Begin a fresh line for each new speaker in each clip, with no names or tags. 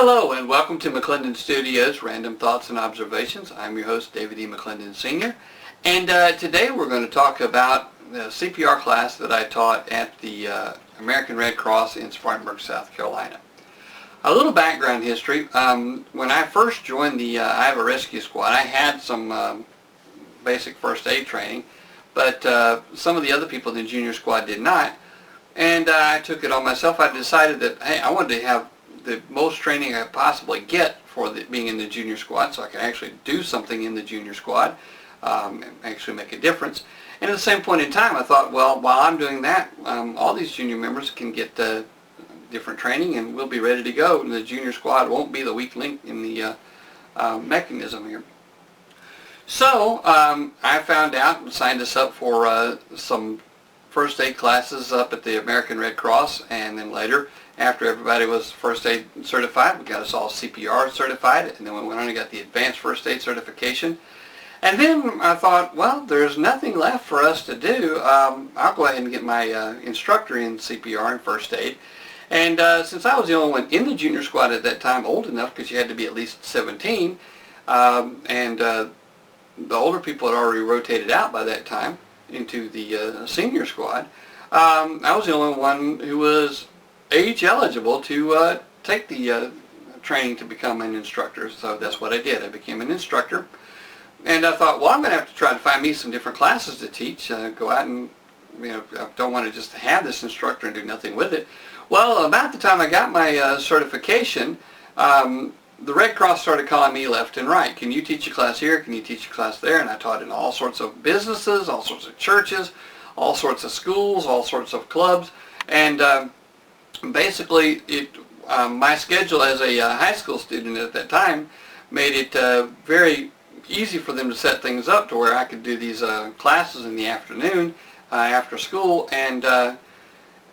Hello and welcome to McClendon Studios, Random Thoughts and Observations. I'm your host, David E. McClendon Sr. And today we're going to talk about the CPR class that I taught at the American Red Cross in Spartanburg, South Carolina. A little background history. When I first joined the Iowa Rescue Squad, I had some basic first aid training, but some of the other people in the junior squad did not. And I took it on myself. I decided that, hey, I wanted to have the most training I could possibly get for being in the junior squad, so I could actually do something in the junior squad, and actually make a difference. And at the same point in time, I thought, well, while I'm doing that, all these junior members can get different training, and we'll be ready to go. And the junior squad won't be the weak link in the mechanism here. So I found out and signed us up for some first aid classes up at the American Red Cross, and then later, after everybody was first aid certified, we got us all CPR certified, and then we went on and got the advanced first aid certification. And then I thought, well, there's nothing left for us to do. I'll go ahead and get my instructor in CPR and first aid. And since I was the only one in the junior squad at that time, old enough, because you had to be at least 17, and the older people had already rotated out by that time into the senior squad, I was the only one who was age eligible to take the training to become an instructor. So that's what I did. I became an instructor, and I thought, well, I'm going to have to try to find me some different classes to teach. Go out and, I don't want to just have this instructor and do nothing with it. Well, about the time I got my certification, the Red Cross started calling me left and right. Can you teach a class here? Can you teach a class there? And I taught in all sorts of businesses, all sorts of churches, all sorts of schools, all sorts of clubs, and basically, my schedule as a high school student at that time made it very easy for them to set things up to where I could do these classes in the afternoon after school, and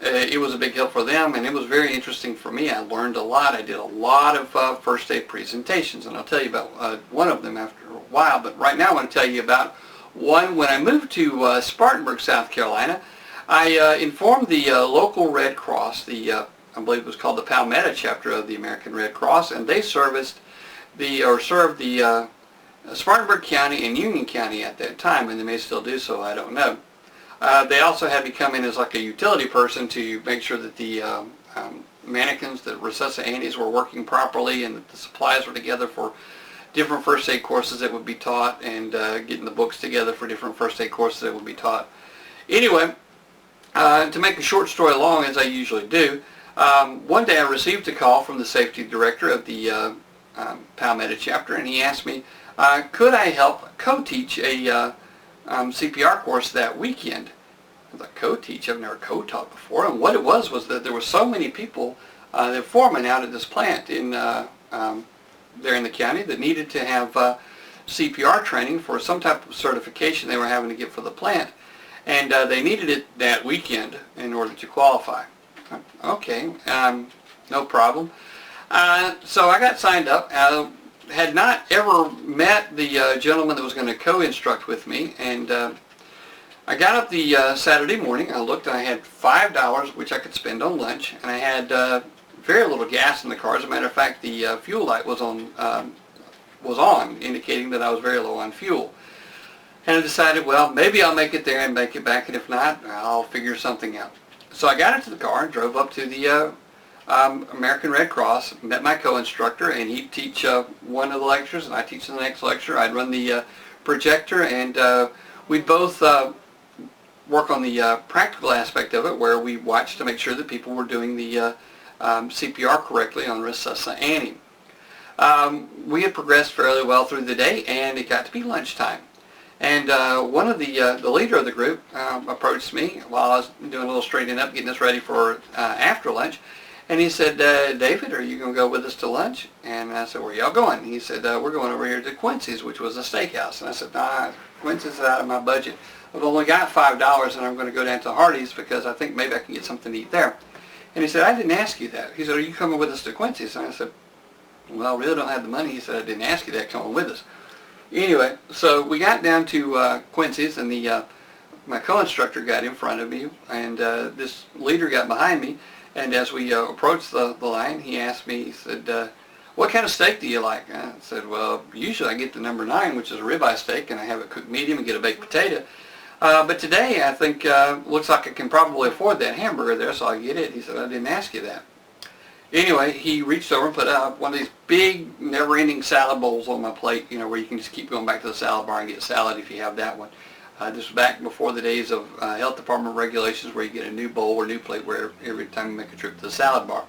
it was a big help for them, and it was very interesting for me. I learned a lot. I did a lot of first aid presentations, and I'll tell you about one of them after a while, but right now I want to tell you about one. When I moved to Spartanburg, South Carolina, I informed the local Red Cross, I believe it was called the Palmetto chapter of the American Red Cross, and they served the Spartanburg County and Union County at that time, and they may still do so, I don't know. They also had me come in as like a utility person to make sure that the mannequins, the resuscitantes, were working properly, and that the supplies were together for different first aid courses that would be taught, and getting the books together for different first aid courses that would be taught. Anyway, to make a short story long, as I usually do, one day I received a call from the safety director of the Palmetto chapter, and he asked me, could I help co-teach a CPR course that weekend? I thought, co-teach? I've never co-taught before. And what it was that there were so many people, the foremen out at this plant in there in the county, that needed to have CPR training for some type of certification they were having to get for the plant. And they needed it that weekend in order to qualify. Okay, no problem. So I got signed up. I had not ever met the gentleman that was going to co-instruct with me, and I got up the Saturday morning. I looked, and I had $5 which I could spend on lunch, and I had very little gas in the car. As a matter of fact, the fuel light was on, indicating that I was very low on fuel. And I decided, well, maybe I'll make it there and make it back, and if not, I'll figure something out. So I got into the car and drove up to the American Red Cross, met my co-instructor, and he'd teach one of the lectures, and I'd teach the next lecture. I'd run the projector, and we'd both work on the practical aspect of it, where we watched to make sure that people were doing the CPR correctly on resuscitating. We had progressed fairly well through the day, and it got to be lunchtime. And one of the leader of the group approached me while I was doing a little straightening up, getting us ready for after lunch. And he said, David, are you going to go with us to lunch? And I said, where y'all going? And he said, we're going over here to Quincy's, which was a steakhouse. And I said, nah, Quincy's is out of my budget. I've only got $5, and I'm going to go down to Hardee's because I think maybe I can get something to eat there. And he said, I didn't ask you that. He said, are you coming with us to Quincy's? And I said, well, I really don't have the money. He said, I didn't ask you that. Come on with us. Anyway, so we got down to Quincy's, and my co-instructor got in front of me, and this leader got behind me, and as we approached the line, he asked me, he said, what kind of steak do you like? I said, well, usually I get the number 9, which is a ribeye steak, and I have it cooked medium and get a baked potato. But today I think looks like I can probably afford that hamburger there, so I get it. He said, I didn't ask you that. Anyway, he reached over and put one of these big, never-ending salad bowls on my plate, you know, where you can just keep going back to the salad bar and get salad if you have that one. This was back before the days of health department regulations where you get a new bowl or new plate where every time you make a trip to the salad bar.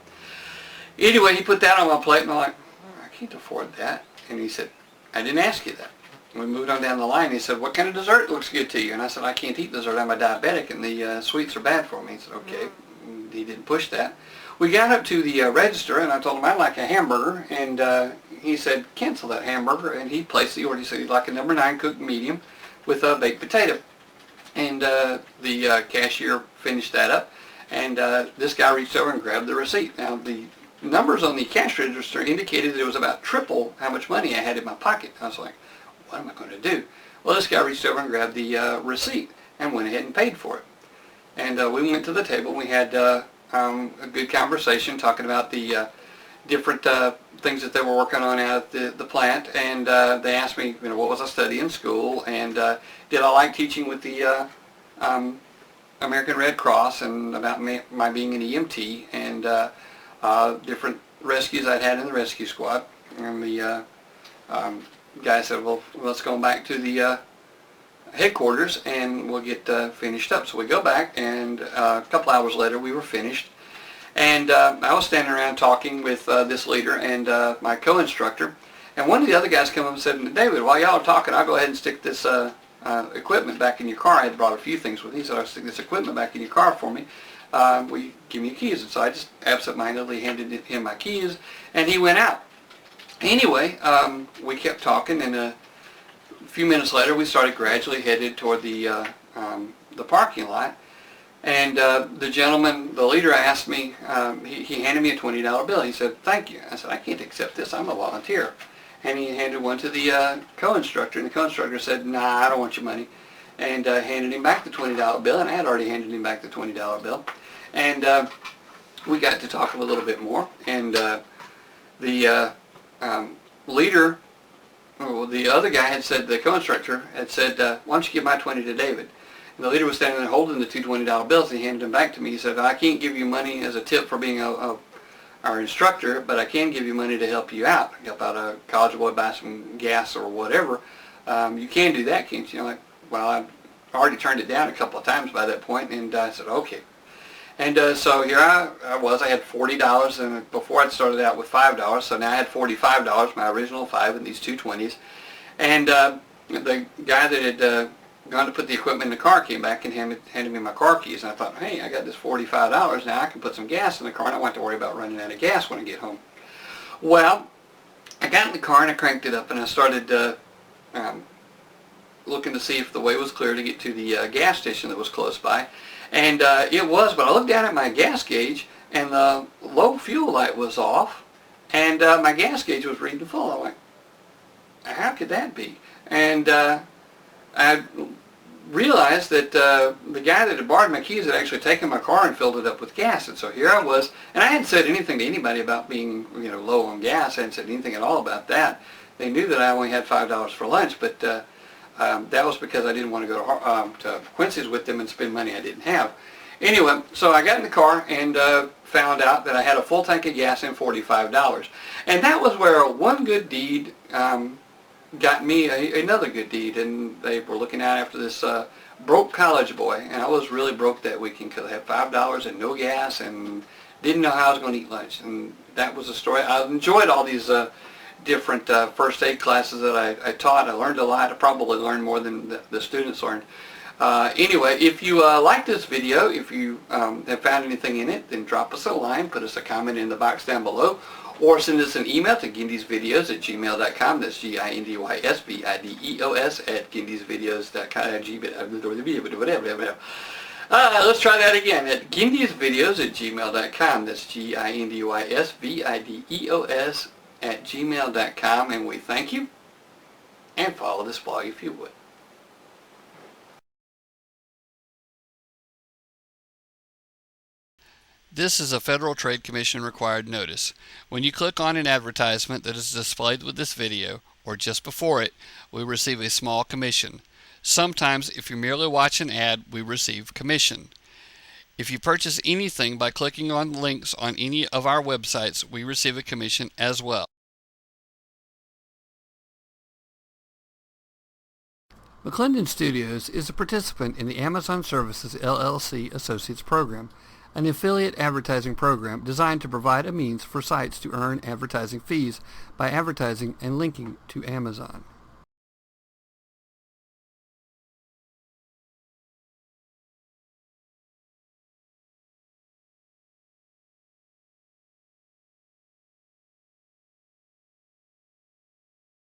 Anyway, he put that on my plate, and I'm like, I can't afford that. And he said, I didn't ask you that. We moved on down the line. He said, what kind of dessert looks good to you? And I said, I can't eat dessert. I'm a diabetic, and the sweets are bad for me. He said, okay. He didn't push that. We got up to the register, and I told him I'd like a hamburger, and he said, cancel that hamburger, and he placed the order. He said he'd like a number 9 cooked medium with a baked potato. And the cashier finished that up, and this guy reached over and grabbed the receipt. Now, the numbers on the cash register indicated that it was about triple how much money I had in my pocket. I was like, what am I going to do? Well, this guy reached over and grabbed the receipt and went ahead and paid for it. And we went to the table, and we had a good conversation talking about the different things that they were working on out at the plant, and they asked me, you know, what was I studying in school, and did I like teaching with the American Red Cross, and about my being an EMT, and different rescues I'd had in the rescue squad. And the guy said, well, let's go back to the headquarters and we'll get finished up. So we go back, and a couple hours later we were finished. And I was standing around talking with this leader and my co-instructor, and one of the other guys came up and said, David, while y'all are talking, I'll go ahead and stick this equipment back in your car. I had brought a few things with me. He said, I'll stick this equipment back in your car for me. Will you give me your keys? And so I just absent-mindedly handed him my keys, and he went out. Anyway, we kept talking, and a few minutes later we started gradually headed toward the parking lot. And the gentleman, the leader, asked me, he handed me a $20 bill. He said, thank you. I said, I can't accept this. I'm a volunteer. And he handed one to the co-instructor, and the co-instructor said, nah, I don't want your money, and handed him back the $20 bill, and I had already handed him back the $20 bill. And we got to talk a little bit more, and the leader, well, the other guy had said, the co-instructor had said, why don't you give my 20 to David? And the leader was standing there holding the two $20 bills, and he handed them back to me. He said, I can't give you money as a tip for being our instructor, but I can give you money to help you out a college boy, buy some gas or whatever. You can do that, can't you? Like, well, I've already turned it down a couple of times by that point, and I said, okay. And so here I was. I had $40, and before I'd started out with $5, so now I had $45, my original 5 and these two 20s. And the guy that had gone to put the equipment in the car came back and handed me my car keys, and I thought, hey, I got this $45, now I can put some gas in the car, and I don't have to worry about running out of gas when I get home. Well, I got in the car and I cranked it up, and I started looking to see if the way was clear to get to the gas station that was close by. And it was, but I looked down at my gas gauge, and the low fuel light was off, and my gas gauge was reading full. I'm like, how could that be? And I realized that the guy that had borrowed my keys had actually taken my car and filled it up with gas. And so here I was, and I hadn't said anything to anybody about being, you know, low on gas. I hadn't said anything at all about that. They knew that I only had $5 for lunch, but that was because I didn't want to go to Quincy's with them and spend money I didn't have. Anyway, so I got in the car and found out that I had a full tank of gas and $45. And that was where one good deed got me another good deed, and they were looking out after this broke college boy, and I was really broke that weekend because I had $5 and no gas and didn't know how I was going to eat lunch. And that was a story. I enjoyed all these different first aid classes that I taught. I learned a lot. I probably learned more than the students learned. Anyway, if you like this video, if you have found anything in it, then drop us a line, put us a comment in the box down below, or send us an email to gindysvideos@gmail.com. That's GINDYSVIDEOS at gindysvideos.com. Let's try that again, at gindysvideos@gmail.com. That's GINDYSVIDEOS at gmail.com, and we thank you, and follow this blog if you would.
This is a Federal Trade Commission required notice. When you click on an advertisement that is displayed with this video, or just before it, we receive a small commission. Sometimes, if you merely watch an ad, we receive commission. If you purchase anything by clicking on links on any of our websites, we receive a commission as well.
McClendon Studios is a participant in the Amazon Services LLC Associates Program, an affiliate advertising program designed to provide a means for sites to earn advertising fees by advertising and linking to Amazon.